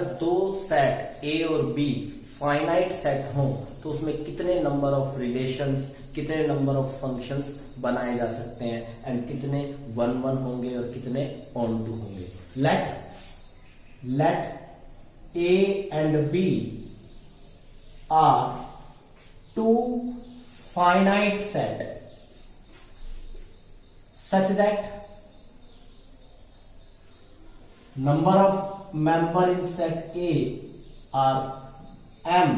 अगर दो सेट ए और बी फाइनाइट सेट हों तो उसमें कितने नंबर ऑफ रिलेशंस, कितने नंबर ऑफ फंक्शंस बनाए जा सकते हैं एंड कितने 1 1 होंगे और कितने ऑन टू होंगे। Let A and B are two finite set such that number of member in set A are m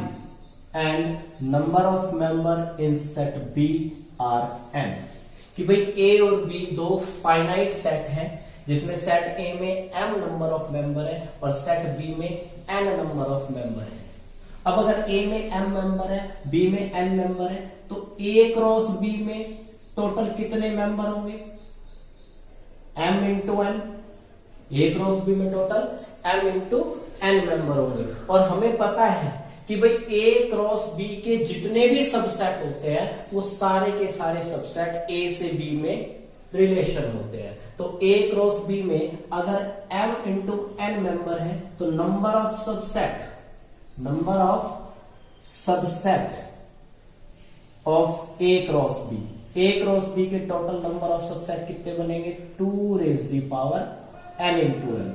and number of member in set B are n। कि भाई A और B दो finite set हैं जिसमें set A में m number of member है और set B में n नंबर ऑफ मेंबर है। अब अगर A में m मेंबर है, B में n मेंबर है, तो A क्रॉस B में टोटल कितने मेंबर होंगे? m into n। A cross B में total m into n member होंगे। और हमें पता है कि भाई A क्रॉस B के जितने भी सबसेट होते हैं वो सारे के सारे सबसेट A से B में रिलेशन होते हैं। तो A क्रॉस B में अगर m इंटू n मेंबर है तो number of subset of A cross B, A cross B के टोटल नंबर ऑफ सबसेट कितने बनेंगे? 2 raise the power n into n।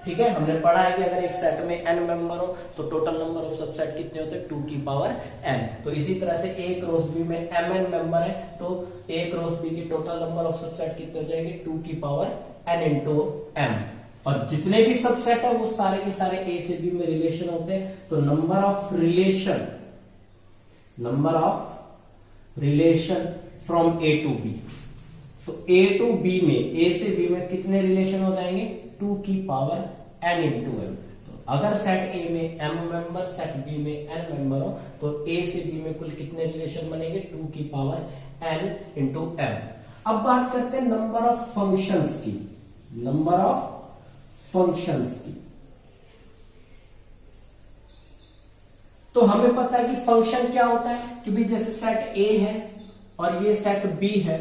ठीक है, हमने पढ़ा है कि अगर एक सेट में n मेंबर हो तो टोटल नंबर ऑफ सबसेट कितने होते हैं? 2 की पावर n। तो इसी तरह से A क्रॉस B में mn मेंबर है तो A क्रॉस B की टोटल नंबर ऑफ सबसेट कितने हो जाएंगे? 2 की पावर n इंटू m। और जितने भी सबसेट है वो सारे के सारे A से B में रिलेशन होते हैं। तो number of relation from A to B, तो A टू B में, A से B में कितने रिलेशन हो जाएंगे? 2 की पावर n इंटू m। तो अगर सेट A में m मेंबर, सेट B में n मेंबर हो तो A से B में कुल कितने रिलेशन बनेंगे? 2 की पावर n इंटू m। अब बात करते हैं नंबर ऑफ फंक्शंस की। तो हमें पता है कि फंक्शन क्या होता है कि भी जैसे सेट A है और ये सेट B है,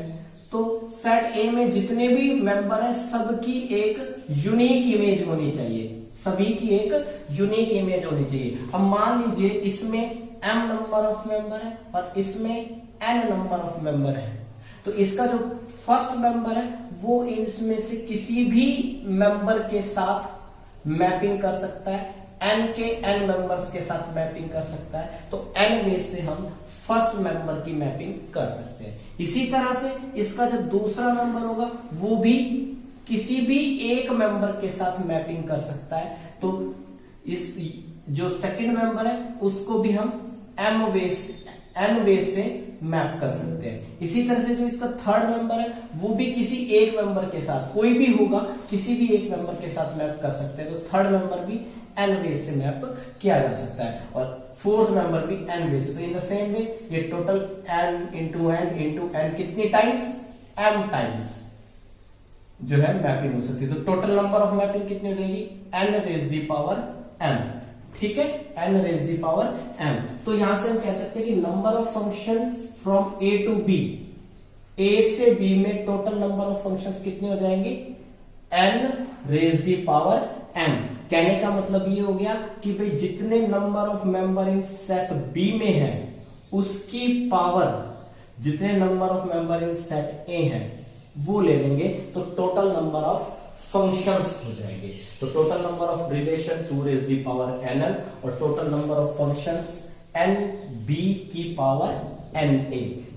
तो सेट A में जितने भी मेंबर हैं सबकी एक यूनिक इमेज होनी चाहिए, सभी की एक यूनिक इमेज होनी चाहिए। अब मान लीजिए इसमें m नंबर ऑफ मेंबर है और इसमें n नंबर ऑफ मेंबर है, तो इसका जो फर्स्ट मेंबर है वो इसमें से किसी भी मेंबर के साथ मैपिंग कर सकता है, n के n मेंबर्स के साथ मैपिंग कर सकता है। तो n में से हम फर्स्ट मेंबर की मैपिंग कर सकते हैं। इसी तरह से इसका जो दूसरा मेंबर होगा वो भी किसी भी एक मेंबर के साथ मैपिंग कर सकता है। तो इस जो सेकंड मेंबर है उसको भी हम n वे से मैप कर सकते हैं। इसी तरह से जो इसका थर्ड मेंबर है वो भी किसी एक मेंबर के साथ, कोई भी होगा किसी भी एक मेंबर के साथ मैप कर सकते हैं। तो थर्ड मेंबर भी n वे से मैप किया जा सकता है और फोर्थ मेंबर भी n वे से। तो इन द सेम वे ये टोटल n इंटू n कितनी टाइम्स? m टाइम्स जो है मैपिंग हो सकती है। तो टोटल नंबर ऑफ मैपिंग कितनी हो जाएगी? n raise the power m। ठीक है, n raise the power m। तो यहां से हम कह सकते हैं कि number of functions from A to B, A से B में टोटल नंबर ऑफ फंक्शंस कितने हो जाएंगे? n raise the power m। कहने का मतलब ये हो गया कि भाई जितने number of member in set B में है उसकी पावर जितने number of member in set A है वो ले लेंगे तो टोटल नंबर ऑफ फंक्शंस हो जाएंगे। तो total number of relation 2 raise the power nn और total number of functions nb की power na।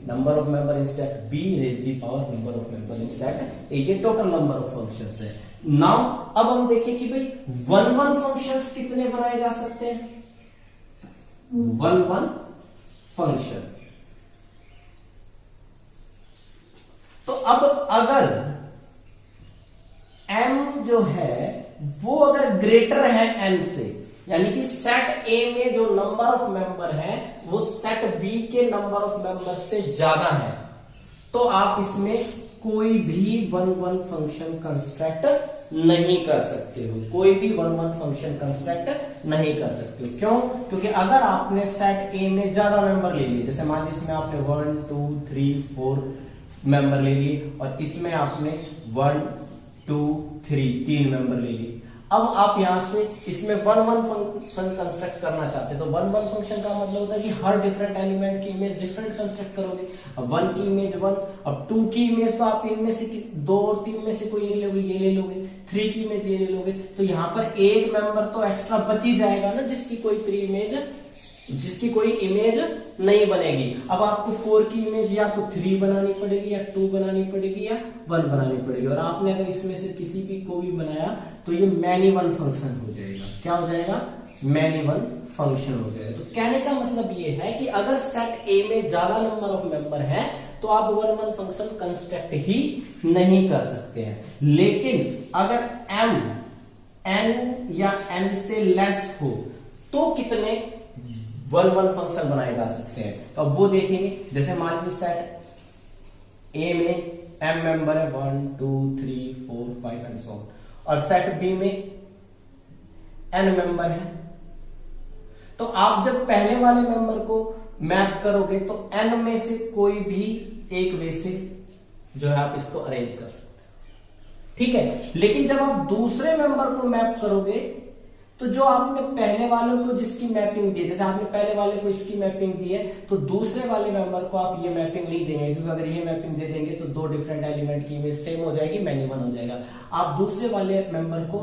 Number of member in set B raise the power number of member in set A, ये total number of functions है। Now अब हम देखें कि भाई 1 functions कितने बनाए जा सकते हैं? 1 फंक्शन। तो अब अगर m जो है वो अगर ग्रेटर है n से, यानी कि सेट A में जो नंबर ऑफ मेंबर है वो सेट B के नंबर ऑफ मेंबर से ज्यादा है, तो आप इसमें कोई भी 1 फंक्शन कंस्ट्रक्ट नहीं कर सकते हो। कोई भी 1 फंक्शन कंस्ट्रक्ट नहीं कर सकते हो। क्यों? क्योंकि अगर आपने सेट A में ज्यादा मेंबर ले लिए, जैसे मान लीजिए इसमें आपने 1 2 3 4 मेंबर ले लिए और इसमें आपने 1 2 3 3 मेंबर ले लिए। अब आप यहां से इसमें वन वन फंक्शन कंस्ट्रक्ट करना चाहते हैं, तो वन वन फंक्शन का मतलब होता है कि हर डिफरेंट एलिमेंट की इमेज डिफरेंट कंस्ट्रक्ट करोगे। अब वन की इमेज वन, अब टू की इमेज तो आप इनमें से दो और तीन में से कोई एक लोगे, ये ले लोगे, थ्री की इमेज ये ले लोगे, तो यहां पर एक मेंबर तो एक्स्ट्रा बच ही जाएगा ना, जिसकी कोई इमेज नहीं बनेगी। अब आपको 4 की इमेज या तो 3 बनानी पड़ेगी, या 2 बनानी पड़ेगी, या 1 बनानी पड़ेगी, और आपने अगर इसमें से किसी भी को भी बनाया तो ये मैनी वन फंक्शन हो जाएगा। क्या हो जाएगा? मैनी वन फंक्शन हो जाएगा। तो कहने का मतलब ये है कि अगर सेट ए में ज्यादा नंबर ऑफ मेंबर है तो आप वन वन फंक्शन कंस्ट्रक्ट ही नहीं कर सकते हैं। लेकिन अगर m n या n से लेस हो तो कितने वन वन फंक्शन बनाए जा सकते हैं, तो अब वो देखेंगे। जैसे मान लीजिए सेट ए में m मेंबर है 1 2 3 4 5 एंड सो ऑन, और सेट बी में n मेंबर है, तो आप जब पहले वाले मेंबर को मैप करोगे तो n में से कोई भी एक वे से जो है आप इसको अरेंज कर सकते हैं, ठीक है। लेकिन जब आप दूसरे मेंबर को मैप करोगे तो जो आपने पहले वालों को जिसकी मैपिंग दी है, जैसे आपने पहले वाले को इसकी मैपिंग दी है, तो दूसरे वाले मेंबर को आप ये मैपिंग नहीं देंगे, क्योंकि अगर ये मैपिंग दे देंगे तो दो डिफरेंट एलिमेंट की इमेज सेम हो जाएगी, मैनी वन हो जाएगा। आप दूसरे वाले मेंबर को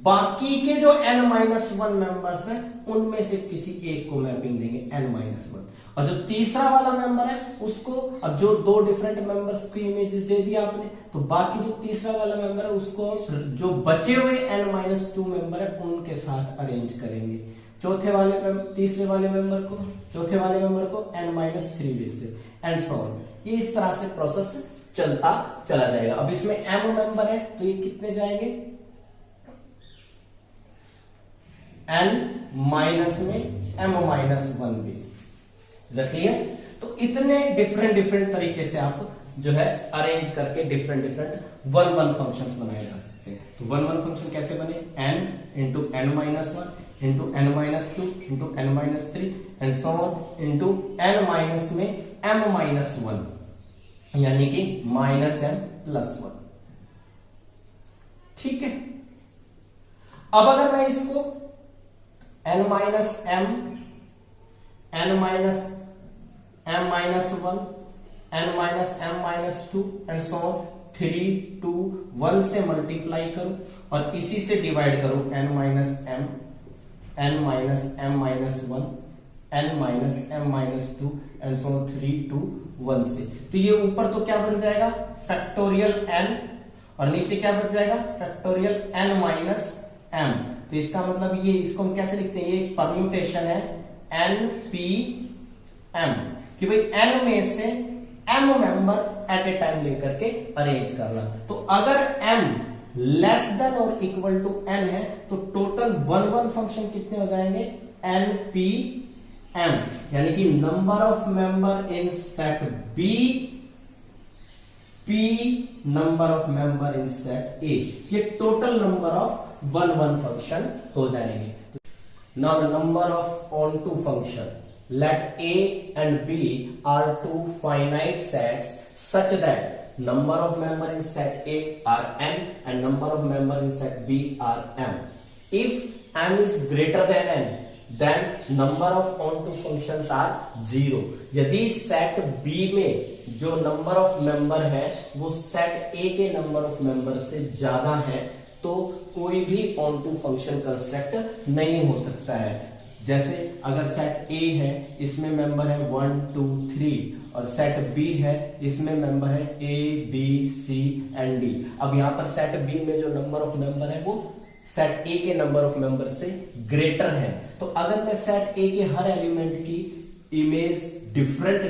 बाकी के जो n-1 मेंबर्स हैं उनमें से किसी एक को मैपिंग देंगे n-1, और जो तीसरा वाला मेंबर है उसको, अब जो दो डिफरेंट मेंबर्स की इमेजेस दे दी आपने, तो बाकी जो तीसरा वाला मेंबर है उसको जो बचे हुए n-2 मेंबर है उनके साथ अरेंज करेंगे। तीसरे वाले मेंबर को, चौथे वाले मेंबर को n-3 वे से, एंड सो ऑन। ये इस तरह से प्रोसेस चलता चला जाएगा। अब इसमें m मेंबर है तो ये कितने जाएंगे? n माइनस में m-1 बेस। क्लियर? तो इतने डिफरेंट तरीके से आप जो है अरेंज करके डिफरेंट वन वन फंक्शंस बनाए जा सकते हैं। तो वन वन फंक्शन कैसे बने? n into n-1 into n-2 into n-3 and so on into n minus में m-1, यानी कि -m+1। ठीक है। अब अगर मैं इसको n-m, n-m-1, n-m-2 and so on 3 2 1 से मल्टीप्लाई करूं और इसी से डिवाइड करूं n-m, n-m-1, n-m-2 and so on 3 2 1 से, तो ये ऊपर तो क्या बन जाएगा? फैक्टोरियल n, और नीचे क्या बच जाएगा? Factorial n-m। तो इसका मतलब ये, इसको हम कैसे लिखते हैं? ये एक परम्यूटेशन है n-p-m, कि भाई n में से m मेंबर एट ए टाइम लेकर के अरेंज करना। तो अगर m लेस देन और इक्वल टू n है तो टोटल वन वन फंक्शन कितने हो जाएंगे? n-p-m, यानी कि number of member in set b p number of member in set a, ये total number of one one function हो जाएंगे। Now the number of onto function, let a and b are two finite sets such that number of member in set A are m and number of member in set B are m. If m is greater than n, then number of onto functions are 0. यदि set B में जो number of member है वो set A के number of member से ज्यादा है तो कोई भी ऑनटू फंक्शन कंस्ट्रक्ट नहीं हो सकता है। जैसे अगर सेट A है, इसमें मेंबर है 1 2 3, और सेट B है, इसमें मेंबर है A B C and D। अब यहां पर सेट B में जो नंबर ऑफ मेंबर है वो सेट A के नंबर ऑफ मेंबर से ग्रेटर है। तो अगर मैं सेट A के हर एलिमेंट की इमेज डिफरेंट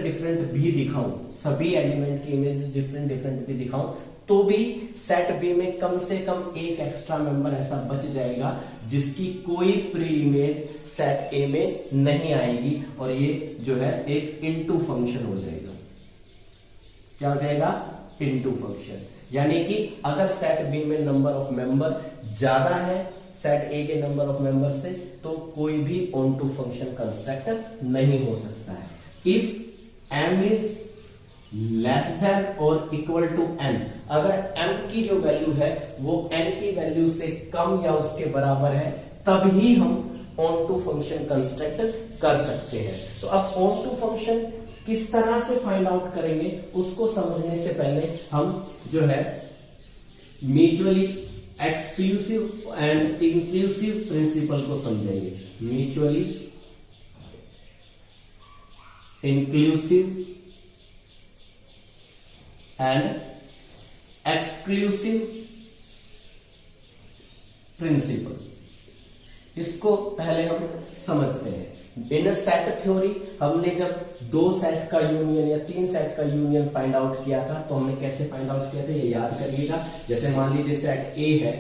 भी दिखाऊं, सभी एलिमेंट की इमेज डिफरेंट भी दिखाऊं, तो भी सेट बी में कम से कम एक एक्स्ट्रा मेंबर ऐसा बच जाएगा जिसकी कोई प्री इमेज सेट ए में नहीं आएगी, और ये जो है एक इनटू फंक्शन हो जाएगा। क्या हो जाएगा? Into function. यानी कि अगर सेट बी में नंबर ऑफ मेंबर ज्यादा है सेट ए के नंबर ऑफ मेंबर से, तो कोई भी ऑनटू फंक्शन कंस्ट्रक्ट नहीं हो सकता है। If m is less than और इक्वल टू n, अगर m की जो वैल्यू है वो n की वैल्यू से कम या उसके बराबर है, तभी हम ऑन टू फंक्शन कंस्ट्रक्ट कर सकते हैं। तो अब ऑन टू फंक्शन किस तरह से फाइंड आउट करेंगे उसको समझने से पहले हम जो है mutually exclusive and inclusive principle को समझेंगे। Mutually inclusive and exclusive principle, इसको पहले हम समझते हैं। इन सेट थ्योरी हमने जब दो सेट का यूनियन या तीन सेट का यूनियन फाइंड आउट किया था, तो हमने कैसे फाइंड आउट किया था ये याद करिएगा। जैसे मान लीजिए सेट ए है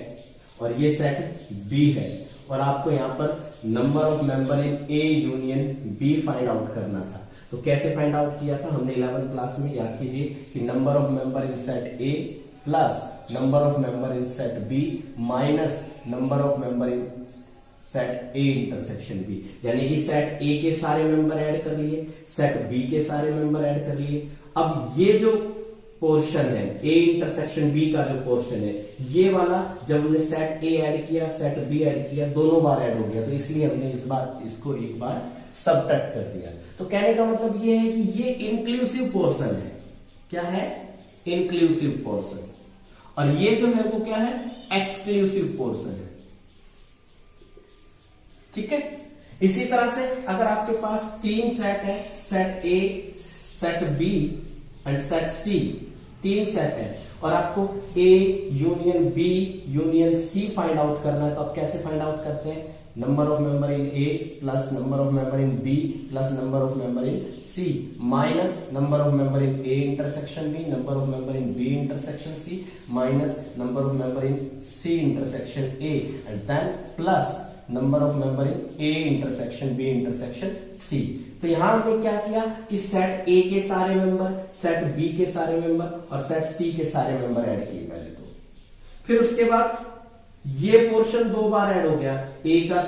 और ये सेट बी है, और आपको यहां पर number of member in A union B find out करना था। तो कैसे फाइंड आउट किया था हमने 11th क्लास में, याद कीजिए कि number of member in set A plus number of member in set B minus number of member in set A intersection B, यानी कि सेट ए के सारे मेंबर ऐड कर लिए, सेट बी के सारे मेंबर ऐड कर लिए। अब ये जो पोर्शन है ए इंटरसेक्शन बी का जो पोर्शन है, ये वाला जब हमने सेट ए ऐड किया सेट बी ऐड किया, दोनों बार ऐड हो गया, तो इसलिए हमने इस बार इसको एक बार सबट्रैक्ट कर दिया। तो कहने का मतलब ये है कि ये इंक्लूसिव पोर्शन है। क्या है? Inclusive portion. और ये जो है वो क्या है? एक्सक्लूसिव पोर्शन है। ठीक है। इसी तरह से अगर आपके पास तीन सेट है, set A, set B and set C, तीन सेट है, और आपको A union B union C find out करना है, तो आप कैसे फाइंड आउट करते हैं? Number of member in A plus number of member in B plus number of member in C minus number of member in A intersection B, number of member in B intersection C minus number of member in C intersection A, and then plus number of member in A intersection B intersection C. तो यहां हमने क्या किया कि set ए के सारे member, set B के सारे मेंबर और सेट सी के सारे मेंबर ऐड किए पहले। तो फिर उसके बाद ये पोर्शन दो बार ऐड हो गया, ए का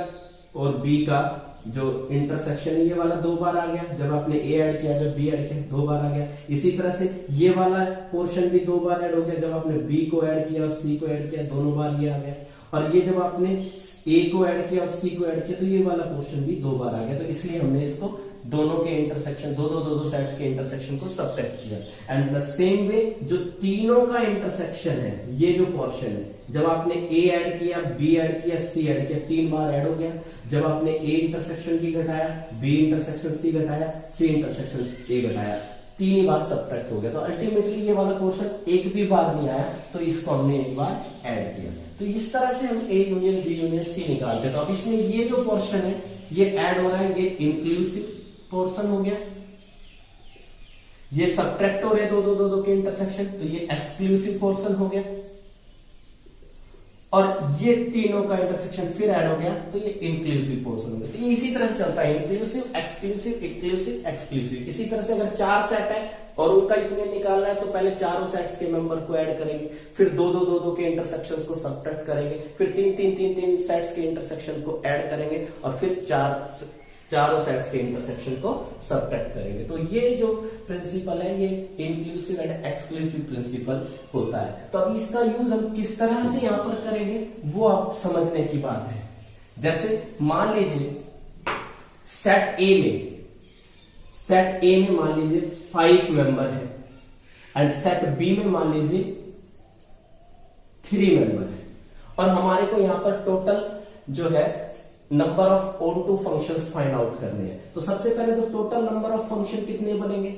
और बी का जो इंटरसेक्शन है ये वाला दो बार आ गया, जब आपने ए ऐड किया जब बी ऐड किया दो बार आ गया। इसी तरह से ये वाला पोर्शन भी दो बार ऐड हो गया, जब आपने बी को ऐड किया और सी को ऐड किया दोनों बार ये आ गया। और ये जब आपने ए को ऐड किया और सी को ऐड किया तो ये वाला पोर्शन भी दो बार आ गया। तो इसलिए हमने इसको दोनों के इंटरसेक्शन दो सेट्स के इंटरसेक्शन को सबट्रैक्ट किया। एंड द सेम वे जो तीनों का इंटरसेक्शन है, ये जो पोर्शन है, जब आपने ए ऐड किया बी ऐड किया सी ऐड किया तीन बार ऐड हो गया। जब आपने ए इंटरसेक्शन बी घटाया, बी इंटरसेक्शन सी घटाया, सी इंटरसेक्शन ए घटाया, तीन ही बार सबट्रैक्ट हो गया। तो अल्टीमेटली ये वाला पोर्शन एक भी बार नहीं आया, तो इसको हमने एक बार ऐड किया। तो इस तरह से हम A union B union C निकालते हैं। तो अब इसमें ये जो पोर्शन है ये ऐड हो रहा है, ये इंक्लूसिव पोर्शन हो गया, ये सबट्रैक्ट हो रहे दो के इंटरसेक्शन, तो ये एक्सक्लूसिव पोर्शन हो गया, और ये तीनों का इंटरसेक्शन फिर ऐड हो गया, तो ये इंक्लूसिव पोर्शन हो गया। तो ये इसी तरह से चलता है, इंक्लूसिव एक्सक्लूसिव इंक्लूसिव एक्सक्लूसिव। इसी तरह से अगर चार सेट है और उनका यूनियन निकालना है, तो पहले चारों सेट्स के मेंबर को ऐड करेंगे, फिर दो के इंटरसेक्शंस को सबट्रैक्ट करेंगे, फिर तीन सेट्स के इंटरसेक्शन को ऐड करेंगे, और फिर चारों सेट्स के इंटरसेक्शन को सबट्रैक्ट करेंगे। तो ये जो प्रिंसिपल है ये इंक्लूसिव एंड एक्सक्लूसिव प्रिंसिपल होता है। तो अब इसका यूज हम किस तरह से यहां पर करेंगे वो आप समझने की बात है। जैसे मान लीजिए सेट ए में मान लीजिए 5 मेंबर है, एंड सेट बी में मान लीजिए 3 मेंबर है, और हमारे को यहां पर टोटल जो है number of onto functions find out करने हैं। तो सबसे पहले तो टोटल नंबर ऑफ फंक्शन कितने बनेंगे?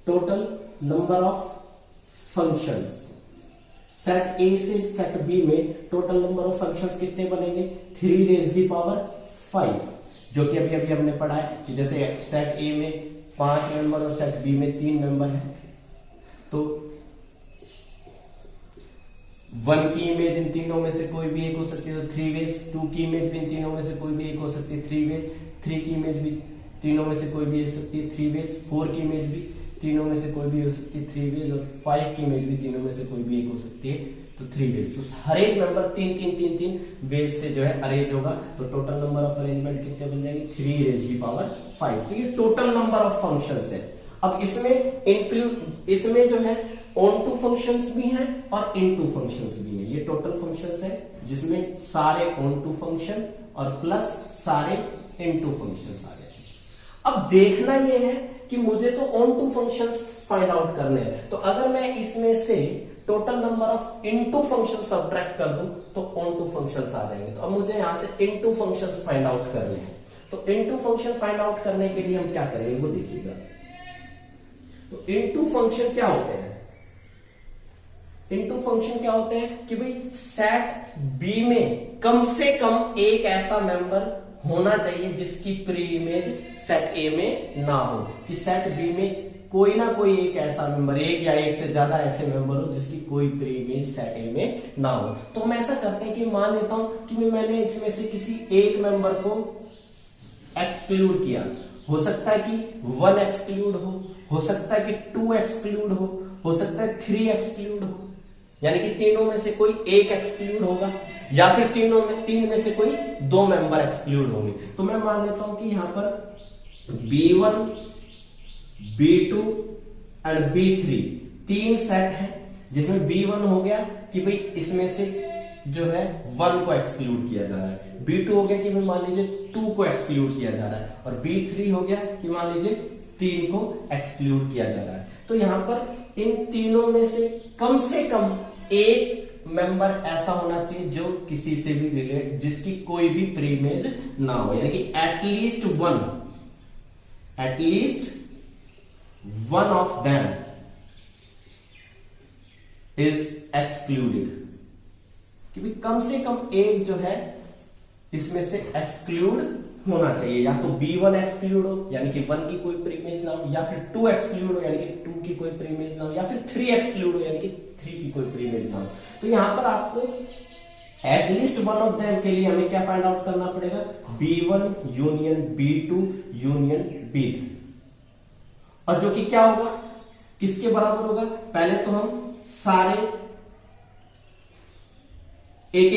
Total number of functions set ए से सेट बी में टोटल नंबर ऑफ फंक्शंस कितने बनेंगे? 3 रेज़ दी पावर 5, जो कि अभी हमने पढ़ा है कि जैसे सेट ए में 5 मेंबर और सेट बी में 3 मेंबर है, तो 1 की इमेज इन तीनों में से कोई भी एक हो सकती है, तो 3 वेज। 2 की इमेज भी इन तीनों में से कोई भी एक हो सकती है, 3 वेज। 3 की इमेज भी तीनों में से कोई भी हो सकती है, 3 वेज। 4 की इमेज भी तीनों में से कोई भी हो सकती है, 3 वेज। और 5 की इमेज भी तीनों में से कोई भी एक हो सकती है, तो 3 वेज। तो हर एक मेंबर 3 वेज से जो है अरेंज होगा, तो टोटल नंबर ऑफ अरेंजमेंट कितने बन जाएंगे? 3 रेज़ की पावर 5। तो ये टोटल नंबर ऑफ फंक्शंस है। अब इसमें जो है ऑन टू फंक्शंस भी हैं और इन टू फंक्शंस भी हैं। ये टोटल फंक्शंस है जिसमें सारे ऑन टू फंक्शन और प्लस सारे इन टू फंक्शंस आ गए। अब देखना यह है कि मुझे तो onto functions find out करने हैं, तो अगर मैं इसमें से total number of into function subtract कर दूं तो ऑन टू फंक्शंस आ जाएंगे। तो अब मुझे यहां से इनटू फंक्शंस फाइंड आउट करने हैं। तो इनटू फंक्शन फाइंड आउट करने के लिए हम क्या करेंगे वो देखिएगा। तो इनटू फंक्शन क्या होते हैं? इनटू फंक्शन क्या होते हैं कि भाई सेट बी में कम से कम एक ऐसा मेंबर होना चाहिए जिसकी प्री इमेज सेट ए में ना हो, कि सेट बी में कोई ना कोई एक ऐसा मेंबर, एक या एक से ज्यादा ऐसे मेंबर हो जिसकी कोई प्री इमेज सेट ए में ना हो। तो हम ऐसा करते हैं कि मान लेता हूं कि मैंने इसमें से किसी एक मेंबर को एक्सक्लूड किया। हो सकता है कि 1 एक्सक्लूड हो सकता है कि 2 एक्सक्लूड हो सकता है 3 एक्सक्लूड हो, यानी कि तीनों में से कोई एक एक्सक्लूड होगा, या फिर तीन में से कोई 2 मेंबर एक्सक्लूड होंगे। तो मैं मान लेता हूं कि यहां पर B1, B2 एंड B3 तीन सेट है, जिसमें B1 हो गया कि भाई इसमें से जो है 1 को एक्सक्लूड किया जा रहा है, B2 हो गया कि भाई मान लीजिए 2 को एक्सक्लूड किया जा रहा है, और B3 हो गया कि मान लीजिए 3 को एक्सक्लूड किया जा रहा है। तो यहां पर इन तीनों में से कम एक मेंबर ऐसा होना चाहिए जो किसी से भी रिलेट, जिसकी कोई भी प्री इमेज ना हो, यानी कि at least one of them is excluded, कि भी कम से कम एक जो है इसमें से एक्सक्लूड होना चाहिए। या तो B1 एक्सक्लूड हो यानी कि 1 की कोई प्री इमेज ना हो, या फिर 2 एक्सक्लूड हो यानी कि 2 की कोई प्री इमेज ना हो, या फिर 3 एक्सक्लूड हो यानी कि 3 की कोई प्री इमेज ना हो। तो यहां पर आपको एटलीस्ट वन ऑफ देम के लिए हमें क्या फाइंड आउट करना पड़ेगा? B1 union B2 union B3, और जो कि क्या होगा, किसके बराबर होगा? पहले तो हम सारे एक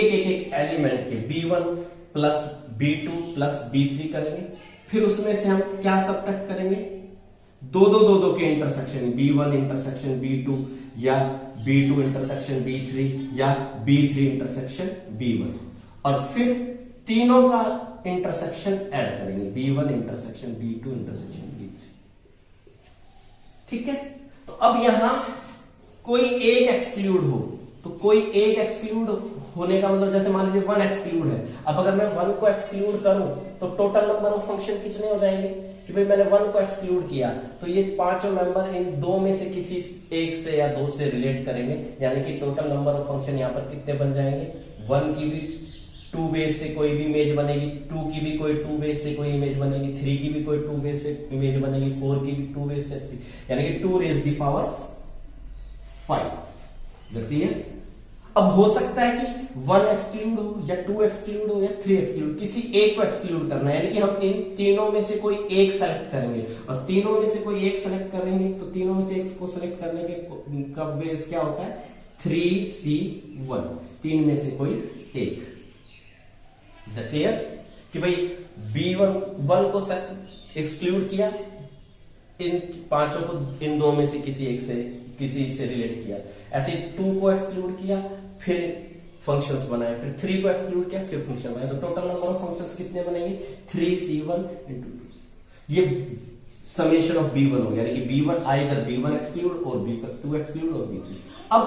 एलिमेंट के B1 plus B2 plus B3 करेंगे, फिर उसमें से हम क्या सब्ट्रैक्ट करेंगे? दो के इंटरसेक्शन, B1 इंटरसेक्शन B2 या B2 इंटरसेक्शन B3 या B3 इंटरसेक्शन B1, और फिर तीनों का इंटरसेक्शन ऐड करेंगे, B1 intersection B2 intersection B3। ठीक है, तो अब यहां कोई एक एक्सक्लूड हो, तो कोई एक एक्सक्लूड होने का मतलब जैसे मान लीजिए 1 एक्सक्लूड है। अब अगर मैं 1 को एक्सक्लूड करूं तो टोटल नंबर ऑफ फंक्शन कितने हो जाएंगे? कि भाई मैंने 1 को एक्सक्लूड किया तो ये पांचों मेंबर इन 2 में से किसी एक से या 2 से रिलेट करेंगे, यानी कि टोटल नंबर ऑफ फंक्शन यहां पर कितने बन जाएंगे? 1 की भी 2 बेस से कोई भी इमेज बनेगी, 2 की भी कोई 2 बेस से कोई इमेज बनेगी, 3 की भी कोई 2 बेस से इमेज बनेगी, 4 की भी 2 बेस से 3, यानी कि 2 रेज़ द पावर 5। क्लियर? अब हो सकता है कि 1 एक्सक्लूड हो या 2 एक्सक्लूड हो या 3 एक्सक्लूड, किसी एक को एक्सक्लूड करना है, यानी कि हम इन तीनों में से कोई एक सेलेक्ट करेंगे, और तीनों में से कोई एक सेलेक्ट करेंगे तो तीनों में से एक को सेलेक्ट करने के का बेस क्या होता है? 3C1, 3 में से कोई एक। क्लियर? कि भाई B1 को एक्सक्लूड किया, इन पांचों को इन 2 में से किसी से रिलेट किया, ऐसे 2 को एक्सक्लूड किया, फिर फंक्शंस बनाए, फिर 3 को एक्सक्लूड किया, फिर फंक्शन बनाए, तो टोटल नंबर ऑफ फंक्शंस कितने बनेंगे? 3C1 into 2। ये समेशन ऑफ B1 हो गया, यानी कि B1 आइदर B1 एक्सक्लूड और B2 एक्सक्लूड और B3। अब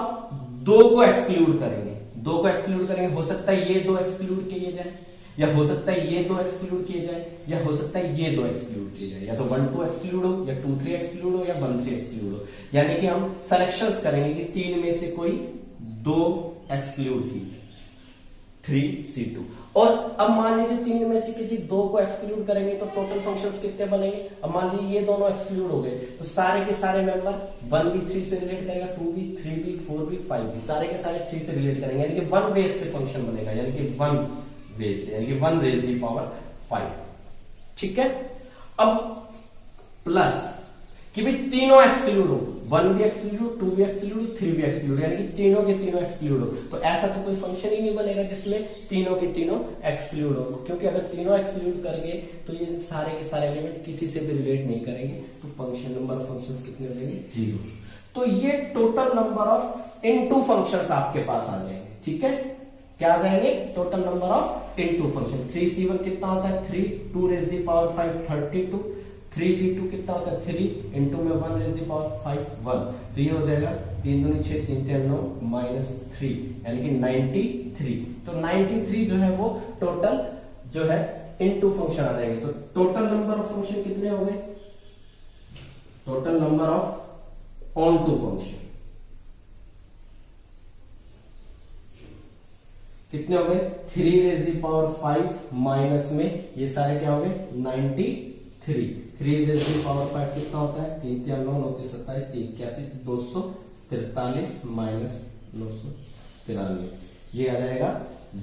2 को एक्सक्लूड करेंगे, हो सकता है ये 2 एक्सक्लूड किए जाए, या हो सकता है ये 2 एक्सक्लूड किए जाए, या हो सकता है ये 2 एक्सक्लूड किए जाए, या तो 1 2 एक्सक्लूड हो, या 2 3 एक्सक्लूड हो, या 1 3 एक्सक्लूड हो। यानी कि हम सिलेक्शंस करेंगे कि 3 में से कोई 2 एक्सक्लूड की, 3C2। और अब मान लीजिए 3 में से किसी 2 को एक्सक्लूड करेंगे तो टोटल फंक्शंस कितने बनेंगे? अब मान लीजिए ये दोनों एक्सक्लूड हो गए तो सारे के सारे मेंबर 1 भी 3 से रिलेट करेगा, 2 भी, 3 भी, 4 भी, 5 भी, सारे के सारे 3 से रिलेट करेंगे, यानी कि 1 बेस से फंक्शन बनेगा, यानी कि 1 बेस से, यानी कि 1 रेज़ द पावर 5। ठीक है, अब प्लस कि भाई तीनों एक्सक्लूड हो, 1 भी एक्सक्लूड, 2 भी एक्सक्लूड, 3 भी एक्सक्लूड, यानी कि तीनों के तीनों एक्सक्लूड हो। तो ऐसा तो कोई फंक्शन ही नहीं बनेगा जिसमें तीनों के तीनों एक्सक्लूड हो, क्योंकि अगर तीनों एक्सक्लूड करेंगे तो ये सारे के सारे एलिमेंट किसी से भी रिलेट नहीं करेंगे, तो फंक्शन नंबर ऑफ फंक्शंस कितने हो जाएंगे? 0। तो ये total number of into functions आपके पास आ जाएंगे। ठीक है, क्या आ जाएंगे? Total number of into function. 3c1 कितना होता है? 3, 2 रेज द पावर 5 32, 3c2 कितना होता है? 3 इंटू में 1 रेज द पावर 5 1, तो ये हो जाएगा 3 दूनी 6, 3 3 9 -3, यानी कि 93। तो 93 जो है वो टोटल जो है इनटू फंक्शन आ जाएंगे। तो टोटल नंबर ऑफ फंक्शन कितने हो गए? Total number of onto function कितने हो गए? 3 रेज द पावर 5 माइनस में ये सारे क्या हो गए? 93। 3 रेज द पावर 5 कितना होता है? 3 3 9 9 27 81 243 माइनस 993, ये आ जाएगा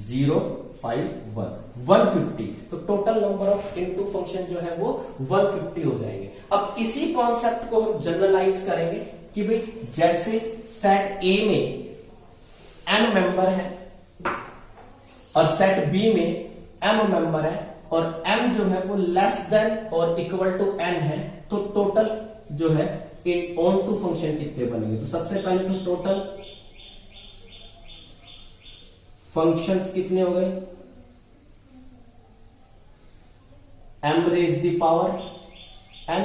051 150। तो total number of into function जो है वो 150 हो जाएंगे। अब इसी कॉन्सेप्ट को हम जनरलाइज करेंगे कि भाई जैसे सेट ए में n मेंबर है और सेट बी में m मेंबर है और m जो है वो लेस देन और इक्वल टू n है, तो टोटल जो है इन ऑन टू फंक्शन कितने बनेंगे? तो सबसे पहले तो टोटल फंक्शंस कितने हो गए? m raise the power n।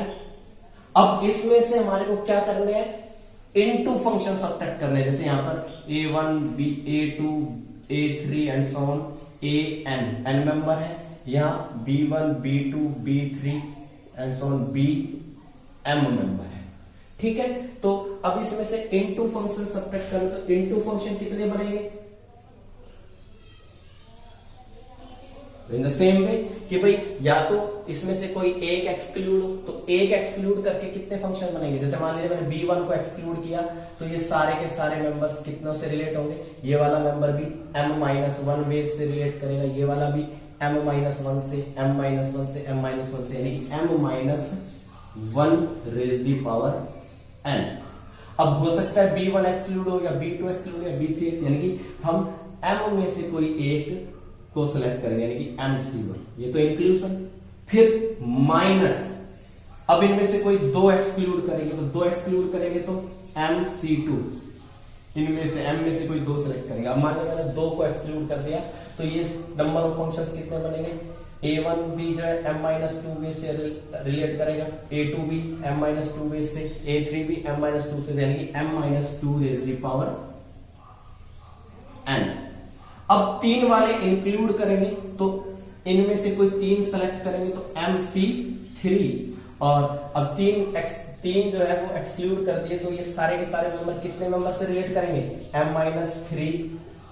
अब इसमें से हमारे को क्या करने हैं? इनटू फंक्शन सब्ट्रैक्ट करने हैं। जैसे यहां पर a1 b a2 a3 and so on n member है, यहां b1 b2 b3 and so on m member है। ठीक है, तो अब इसमें से इनटू फंक्शन सब्ट्रैक्ट करें तो इनटू फंक्शन कितने बनेंगे? इन द सेम वे कि भाई या तो इसमें से कोई एक एक्सक्लूड हो, तो एक एक्सक्लूड करके कितने फंक्शन बनेंगे? जैसे मान लीजिए मैंने b1 को एक्सक्लूड किया तो ये सारे के सारे मेंबर्स कितनों से रिलेट होंगे? ये वाला मेंबर भी m-1 बेस से रिलेट करेगा, ये वाला भी m-1 से m-1 से m-1 से, यानी कि m-1 raise the power n। अब हो सकता है b1 एक्सक्लूड हो या b2 एक्सक्लूड या b3, यानी कि हम m में से कोई एक को सिलेक्ट करेंगे, यानी कि MC1, ये तो इंक्लूजन। फिर माइनस, अब इनमें से कोई 2 एक्सक्लूड करेंगे, तो 2 एक्सक्लूड करेंगे तो MC2, इनमें से m में से कोई 2 सिलेक्ट करेंगे। अब मान लीजिए मैंने 2 को एक्सक्लूड कर दिया तो ये नंबर ऑफ फंक्शंस कितने बनेंगे? a1 भी जो है m-2 बेस से रिलेट करेगा, a2 भी m-2 बेस से, a3 भी m-2 से, यानी कि m-2 raise the power n। अब 3 वाले इंक्लूड करेंगे तो इनमें से कोई 3 सेलेक्ट करेंगे तो MC3, और अब 3 जो है वो एक्सक्लूड कर दिए तो ये सारे के सारे मेंबर कितने मेंबर से रिलेट करेंगे? m-3,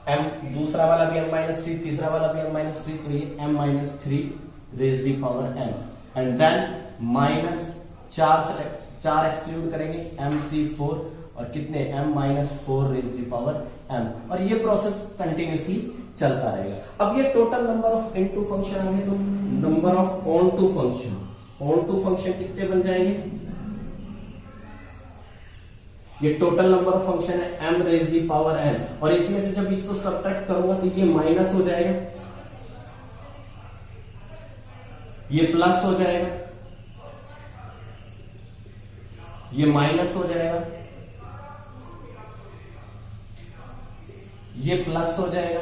m दूसरा वाला भी m-3, तीसरा वाला भी m-3, तो ये m-3 raise the power n, and then minus 4 exclude करेंगे MC4, और कितने? m-4 raise the power m, और ये प्रोसेस कंटिन्यूसली चलता रहेगा। अब ये total number of into function आ गए, तो number of onto function कितने बन जाएंगे? ये टोटल नंबर ऑफ फंक्शन है m raise the power n, और इसमें से जब इसको सब्ट्रैक्ट करूंगा तो ये माइनस हो जाएगा, ये प्लस हो जाएगा, ये माइनस हो जाएगा, ये प्लस हो जाएगा,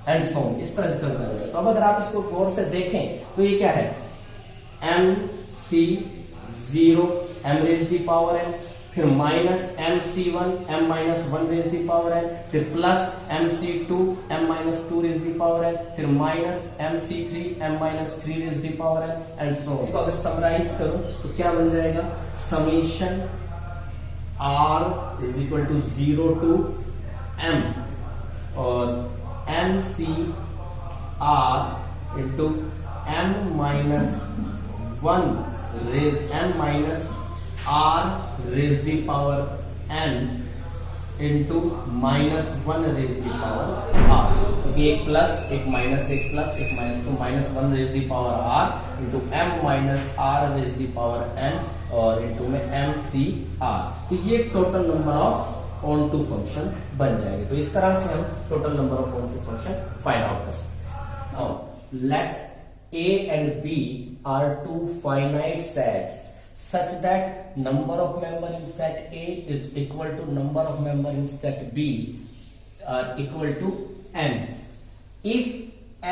एंड सो ऑन, इस तरह से चलता रहेगा। तो अब अगर आप इसको गौर से देखें तो ये क्या है? MC0 m raise the power n, फिर minus MC1 m-1 raise the power n, फिर plus MC2 m-2 raise the power n, फिर minus MC3 m-3 raise the power n, and so on. इसको अगर समराइज करूं तो क्या बन जाएगा? Summation r is equal to 0 to m, और MC r into m-1 raise m-r raise the power n into -1 raise the power r। क्योंकि एक प्लस एक माइनस, एक प्लस एक माइनस, तो -1 raise the power r into m minus r raise the power n और into में mcr। तो ये total number of onto function बन जाएंगे। तो इस तरह से हम total number of onto function find out कर सकते हैं। Now let a and b are two finite sets such that number of member in set A is equal to number of member in set B are equal to n. If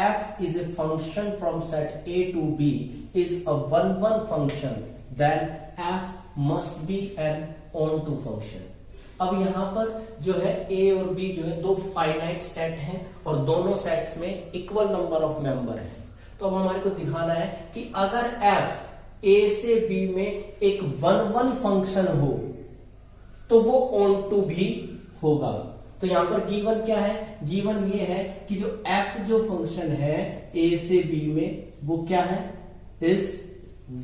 f is a function from set A to B is a one-one function, then f must be an onto function. अब यहां पर जो है a और b जो है दो finite set हैं और दोनों सेट्स में इक्वल नंबर ऑफ मेंबर है। तो अब हमारे को दिखाना है कि अगर f a से b में एक वन फंक्शन हो तो वो ऑन टू भी होगा। तो यहां पर गिवन क्या है? गिवन ये है कि जो f जो फंक्शन है a से b में वो क्या है? इज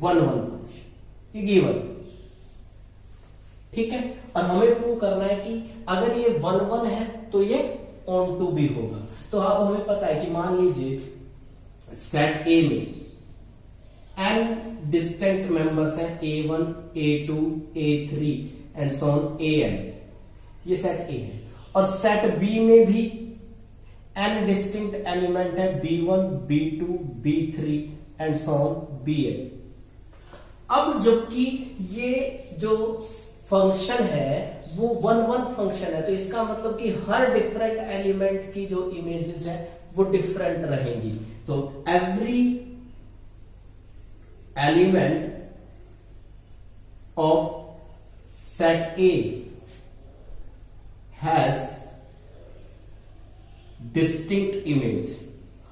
वन फंक्शन, ये गिवन। ठीक है, और हमें प्रूव करना है कि अगर ये वन है तो ये ऑन टू भी होगा। तो अब हमें पता है कि मान लीजिए सेट A में n डिस्टिंक्ट मेंबर्स हैं A1, A2, A3 and so on An। ये सेट A है। और सेट B में भी n डिस्टिंक्ट एलिमेंट है B1, B2, B3 and so on Bn। अब जबकि ये जो फंक्शन है वो वन फंक्शन है, तो इसका मतलब कि हर डिफरेंट एलिमेंट की जो इमेजेस है वो डिफरेंट रहेंगी। तो every element of set A has distinct image.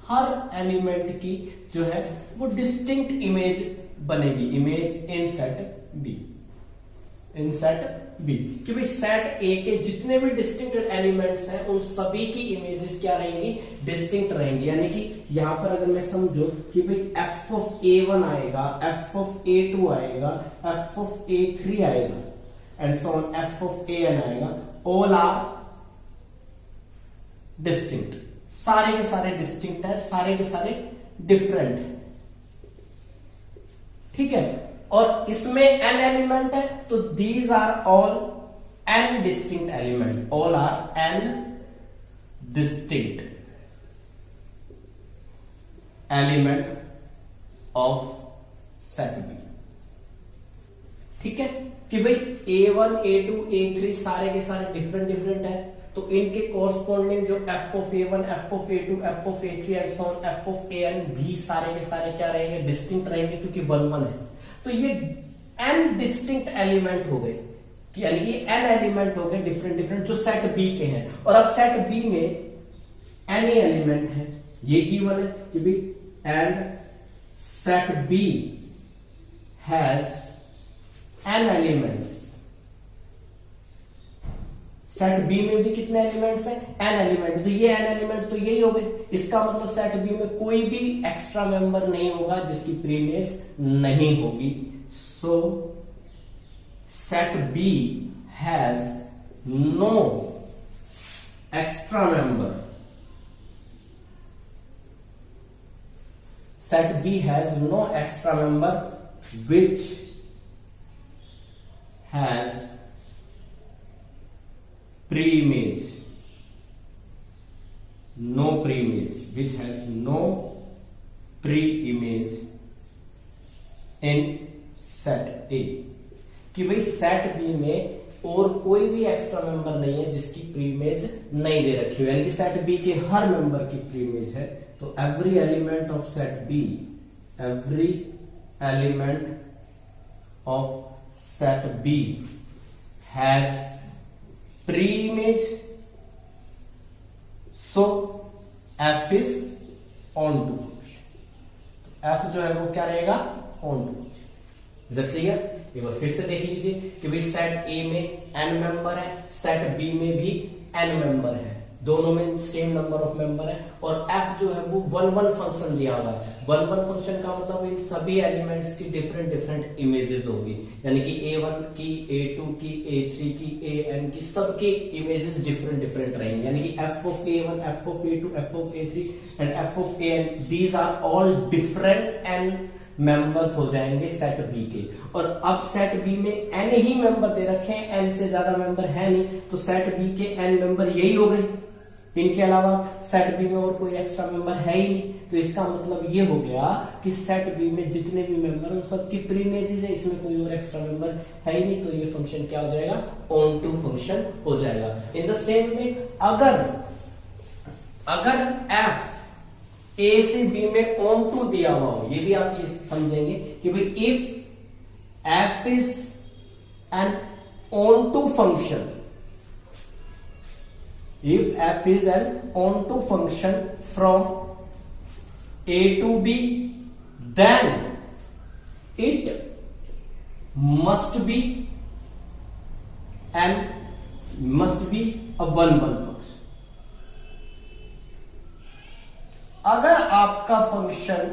हर एलिमेंट की जो है वो डिस्टिंक्ट इमेज बनेगी, image in set B, in set B. कि भाई सेट ए के जितने भी डिस्टिंक्ट एलिमेंट्स हैं उन सभी की इमेजेस क्या रहेंगी? डिस्टिंक्ट रहेंगी। यानी कि यहां पर अगर मैं समझो कि भाई एफ ऑफ A1 आएगा, एफ ऑफ A2 आएगा, एफ ऑफ A3 आएगा and so on F of An आएगा, ऑल आर डिस्टिंक्ट। सारे के सारे डिस्टिंक्ट है, सारे के सारे डिफरेंट है। ठीक है, और इसमें n एलिमेंट है तो these are all n distinct element, all are n distinct element of set B. ठीक है, कि भाई A1, A2, A3 सारे के सारे डिफरेंट है, तो इनके कॉरस्पॉन्डिंग जो f of A1, f of A2, f of A3 and so on f of An भी सारे के सारे क्या रहेंगे? डिस्टिंक्ट रहेंगे, क्योंकि वन है। तो ये n डिस्टिंक्ट एलिमेंट हो गए, यानी कि n एलिमेंट हो गए डिफरेंट जो सेट B के हैं। और अब सेट B में n एलिमेंट है, ये गिवन है कि भाई and set B has n elements. Set B में भी कितने एलिमेंट्स हैं? n element. तो ये n एलिमेंट तो यही हो गए। इसका मतलब सेट B में कोई भी एक्स्ट्रा मेंबर नहीं होगा जिसकी प्रीमेज नहीं होगी। So set B has no extra member. Set B has no extra member which has pre-image, no pre-image, which has no pre-image in set A। कि भाई सेट B में और कोई भी एक्स्ट्रा मेंबर नहीं है जिसकी प्रीमेज नहीं दे रखी हो, यानी कि सेट B के हर मेंबर की प्रीमेज है। तो every element of set B, every element of set B has pre-image, so f is onto function। f जो है वो क्या रहेगा? onto function। Is that clear? एक बार फिर से देख लीजिए कि भाई सेट A में n मेंबर है, सेट B में भी n मेंबर है, दोनों में सेम नंबर ऑफ मेंबर है, और f जो है वो 1 1 फंक्शन दिया हुआ है। 1 1 फंक्शन का मतलब इन सभी एलिमेंट्स की डिफरेंट डिफरेंट इमेजेस होगी, यानी कि a1 की, a2 की, a3 की, an की, सबकी इमेजेस डिफरेंट डिफरेंट रहेंगी, यानी कि f of a1, f of a2, f of a3 and f of an, these are all different n members हो जाएंगे सेट बी के। और अब सेट बी में n ही मेंबर दे रखे हैं, n से ज्यादा मेंबर है नहीं, तो सेट बी के n मेंबर यही हो गए, इनके अलावा सेट बी में और कोई एक्स्ट्रा मेंबर है ही नहीं। तो इसका मतलब ये हो गया कि सेट बी में जितने भी मेंबर हैं सबकी प्री इमेजेस है, इसमें कोई और एक्स्ट्रा मेंबर है ही नहीं, तो ये फंक्शन क्या हो जाएगा, ऑन टू फंक्शन हो जाएगा। इन द सेम वे अगर f ए से बी में ऑन टू दिया हुआ हो, ये भी आप ये समझेंगे कि भाई if f is an onto function, if f is an onto function from a to b, then it must be a 1 1 function। अगर आपका फंक्शन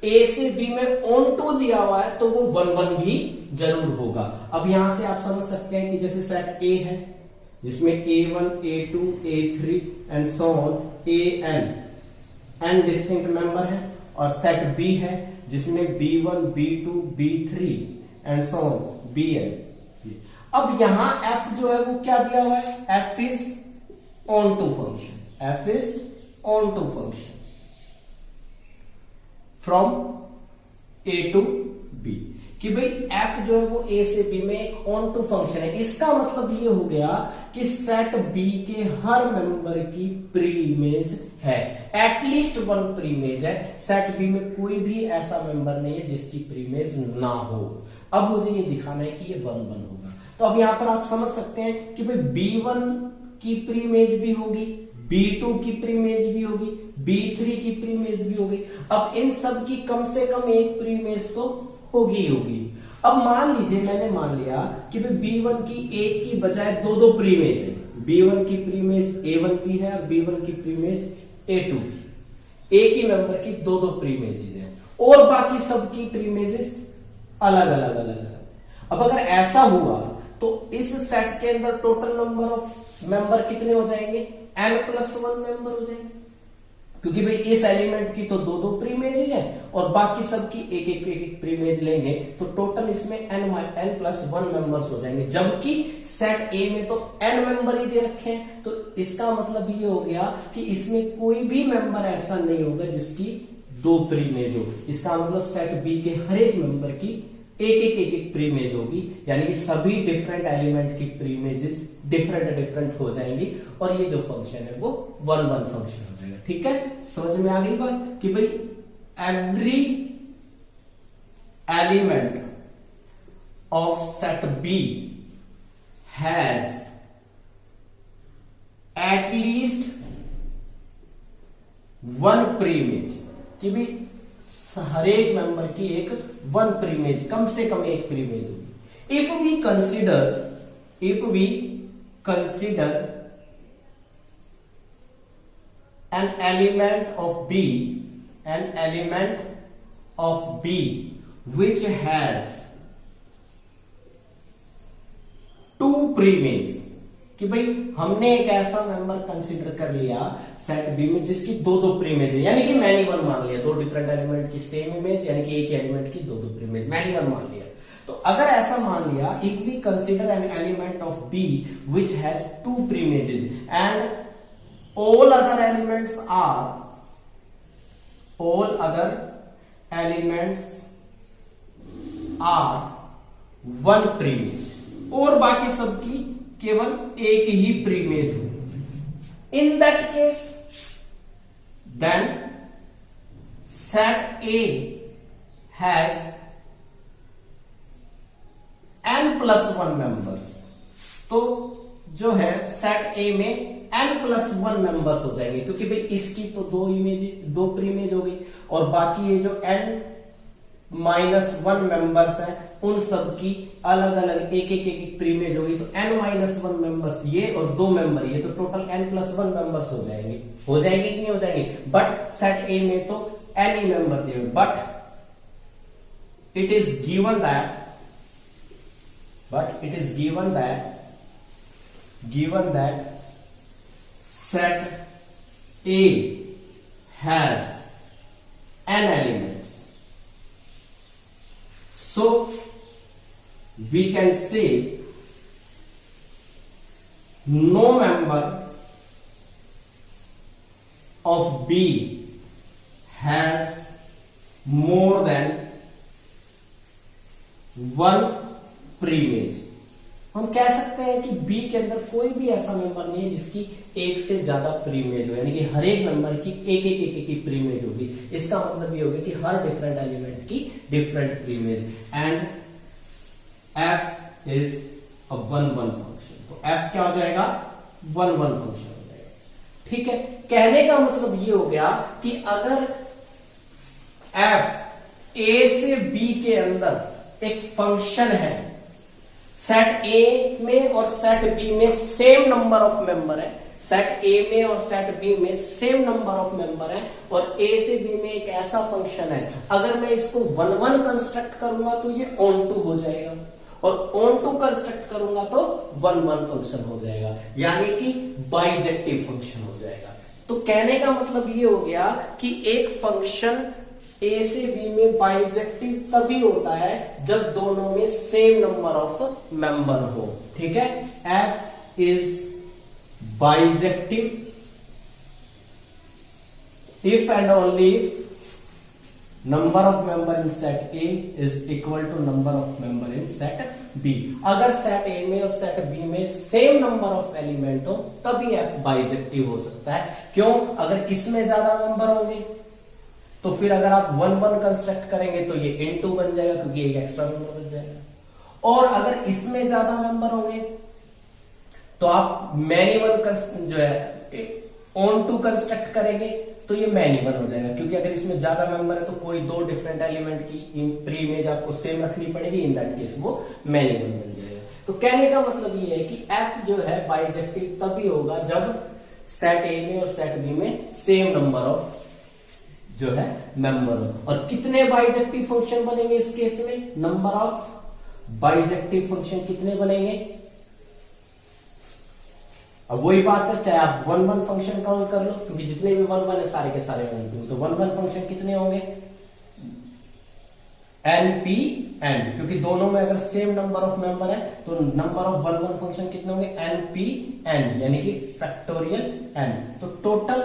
a से b में ऑन टू दिया हुआ है तो वो 1 1 भी जरूर होगा। अब यहां से आप समझ सकते हैं कि जैसे सेट a है जिसमें a1, a2, a3 and so on n distinct member है, और सेट b है जिसमें b1, b2, b3 and so on bn। अब यहां f जो है वो क्या दिया हुआ है, f is onto function, f is onto function from a to b, कि भाई f जो है वो a से b में एक ऑन टू फंक्शन है। इसका मतलब ये हो गया कि सेट b के हर मेंबर की प्री इमेज है, एटलीस्ट 1 प्री इमेज है। सेट b में कोई भी ऐसा मेंबर नहीं है जिसकी प्री इमेज ना हो। अब मुझे ये दिखाना है कि ये 1 1 होगा, तो अब यहां पर आप समझ सकते हैं कि भाई b1 की प्री इमेज भी होगी, b2 की प्री इमेज भी होगी, b3 की प्री इमेज भी होगी। अब इन सब की कम से कम एक प्री इमेज तो होगी। अब मान लीजिए मैंने मान लिया कि भाई b1 की एक की बजाय दो प्री इमेज है, b1 की प्री इमेज a1 भी है और b1 की प्री इमेज a2 की, एक ही मेंबर की दो प्री इमेजेस है और बाकी सबकी प्री इमेजेस अलग अलग। अब अगर ऐसा हुआ तो इस सेट के अंदर टोटल नंबर ऑफ मेंबर कितने हो जाएंगे, n+1 मेंबर हो जाएंगे, क्योंकि भाई इस एलिमेंट की तो दो प्री इमेजेस है और बाकी सबकी एक प्री इमेज लेंगे, तो टोटल इसमें n+1 मेंबर्स हो जाएंगे। जबकि सेट ए में तो n मेंबर ही दे रखे हैं, तो इसका मतलब ये हो गया कि इसमें कोई भी मेंबर ऐसा नहीं होगा जिसकी 2 प्री इमेज हो। इसका मतलब सेट बी के हर एक मेंबर की एक प्री इमेज होगी, यानी कि सभी डिफरेंट एलिमेंट की प्री इमेजेस डिफरेंट हो जाएंगी, और ये जो फंक्शन है वो 1 1 फंक्शन हो जाएगा। ठीक है, समझ में आ गई बात कि भाई every element of set B has at least 1 preimage, कि भाई हर एक मेंबर की एक 1 प्री इमेज, कम से कम एक प्री इमेज होगी। If we consider an element of B which has 2 preimage, कि भाई हमने एक ऐसा मेंबर कंसीडर कर लिया सेट बी में जिसकी दो प्री इमेज है, यानी कि मैनी वन मान लिया, 2 डिफरेंट एलिमेंट की सेम इमेज, यानी कि एक एलिमेंट की दो प्री इमेज, मैनी वन मान लिया। तो अगर ऐसा मान लिया, if we consider an element of B which has 2 preimages and all other elements are 1 preimage, और बाकी सबकी केवल एक ही प्री इमेज हो। In that case then set A has n+1 members, तो जो है सेट ए में n+1 मेंबर्स हो जाएंगे, क्योंकि भाई इसकी तो 2 प्री इमेज हो गई और बाकी ये जो -1 मेंबर्स हैं, उन सब की अलग अलग एक एक एक प्रीमेज होगी। तो n-1 मेंबर्स ये और 2 मेंबर ये, तो टोटल n+1 मेंबर्स हो जाएंगे कि नहीं हो जाएंगे। बट सेट ए में तो n ही मेंबर दिए, but it is given that set A has n elements, so we can say no member of B has more than 1 प्रीमेज। हम कह सकते हैं कि बी के अंदर कोई भी ऐसा मेंबर नहीं है जिसकी एक से ज्यादा प्रीमेज हो, यानी कि हर एक मेंबर की एक एक की प्रीमेज होगी। इसका मतलब ये होगा कि हर डिफरेंट एलिमेंट की different preimage, and F is a 1-1 function. तो एफ क्या हो जाएगा? 1-1 फंक्शन हो जाएगा। ठीक है, कहने का मतलब ये हो गया कि अगर एफ ए से बी के अंदर एक फंक्शन है, सेट ए में और सेट बी में सेम नंबर ऑफ मेंबर है, सेट ए में और सेट बी में सेम नंबर ऑफ मेंबर है, और ए से बी में एक ऐसा फंक्शन है, अगर मैं इसको 1-1 कंस्ट्रक्ट करूंगा तो ये on2 हो जाएगा, और on2 कंस्ट्रक्ट करूंगा तो 1-1 फंक्शन हो जाएगा, यानी कि बाइजेक्टिव फंक्शन हो जाएगा। तो कहने का मतलब ये हो गया कि एक फंक्शन ए से बी में बाइजेक्टिव तभी होता है जब दोनों में सेम नंबर ऑफ मेंबर हो। ठीक है, F is bijective if and only if number of member in set A is equal to number of member in set B. अगर सेट ए में और सेट बी में सेम नंबर ऑफ एलिमेंट हो तभी F bijective हो सकता है। क्यों? अगर इसमें ज्यादा मेंबर होंगे तो फिर अगर आप 1-1 कंस्ट्रक्ट करेंगे तो ये n2 बन जाएगा, क्योंकि एक एक्स्ट्रा मेंबर बन जाएगा, और अगर इसमें ज्यादा मेंबर होंगे तो आप मैनी-1 जो है on2 कंस्ट्रक्ट करेंगे तो ये मैनी-1 हो जाएगा, क्योंकि अगर इसमें ज्यादा मेंबर है तो कोई 2 डिफरेंट एलिमेंट की प्रीमेज आपको सेम रखनी पड़ेगी, इन दैट केस वो मैनी-1 बन जाएगा। तो कहने का मतलब ये है कि f जो है बाइजेक्टिव तभी होगा जब सेट ए में और सेट बी में सेम नंबर ऑफ जो है मेंबर हो। और कितने बाइजेक्टिव फंक्शन बनेंगे इस केस में? नंबर ऑफ बाइजेक्टिव फंक्शन कितने बनेंगे? अब वही बात है, चाहे आप 1-1 फंक्शन काउंट कर लो, क्योंकि जितने भी 1-1 है सारे के सारे 1-2, तो 1-1 फंक्शन कितने होंगे? npn, क्योंकि दोनों में अगर सेम नंबर ऑफ मेंबर है तो नंबर ऑफ 1-1 फंक्शन कितने होंगे? npn, यानी कि फैक्टोरियल n। तो total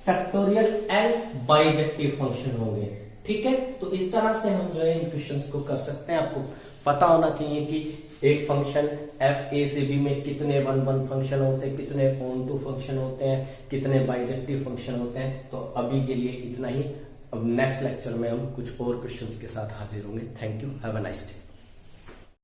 factorial n bijective function होंगे। ठीक है, तो इस तरह से हम जो है इन क्वेश्चंस को कर सकते हैं। आपको पता होना चाहिए कि एक फंक्शन एफ ए से बी में कितने 1-1 फंक्शन होते हैं, कितने on2 फंक्शन होते हैं, कितने बाइजेक्टिव फंक्शन होते हैं। तो अभी के लिए इतना ही। अब नेक्स्ट लेक्चर में हम कुछ और क्वेश्चंस के साथ हाजिर होंगे। Thank you, have a nice day.